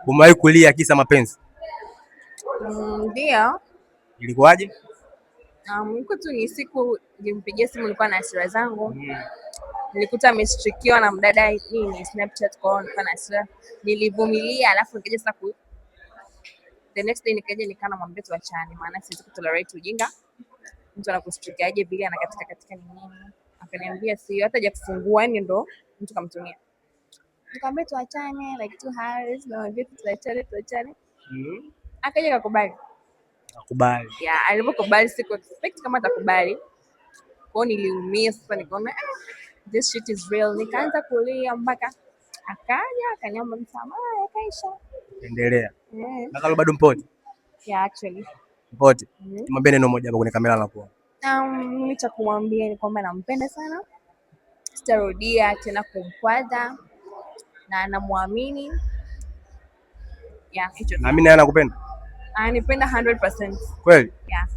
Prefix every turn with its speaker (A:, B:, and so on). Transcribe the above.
A: Umewahi kulia kisa mapenzi?
B: Ndio.
A: Ilikuwaje?
B: Nilikuwa tu ni siku nilimpigia simu, nilikuwa na hasira zangu. Nilikuta ameshtrikiwa na mdada nini Snapchat, kwa hiyo nilikuwa na hasira. Nilivumilia, alafu nikaja sasa the next day nikaja nikamwambia tuachane, maana siwezi kutolerate ujinga. Mtu anakustrikiaje vile anakatika katika ni nini? Akaniambia sio, hata hajafungua, yani ndo mtu kamtumia. Nikamwambia tuachane like 2 hours, na vipi tuachane. Akaja akakubali.
A: Akubali.
B: Yeah, alipokubali siku expect kama atakubali. Kwa hiyo niliumia sasa, nikaona this shit is real. Nikaanza kulia mpaka akaja akaniomba msamaha, akaisha.
A: Endelea. Na kalo bado mpote?
B: Yeah, actually.
A: Mpote. Mwambie neno moja hapo kwenye kamera la kwa.
B: Mimi cha kumwambia ni kwamba nampenda sana. Sitarudia tena kumkwaza na namuamini. Yeah, hicho.
A: Na mimi naye nakupenda.
B: Ananipenda 100%.
A: Kweli?
B: Yeah.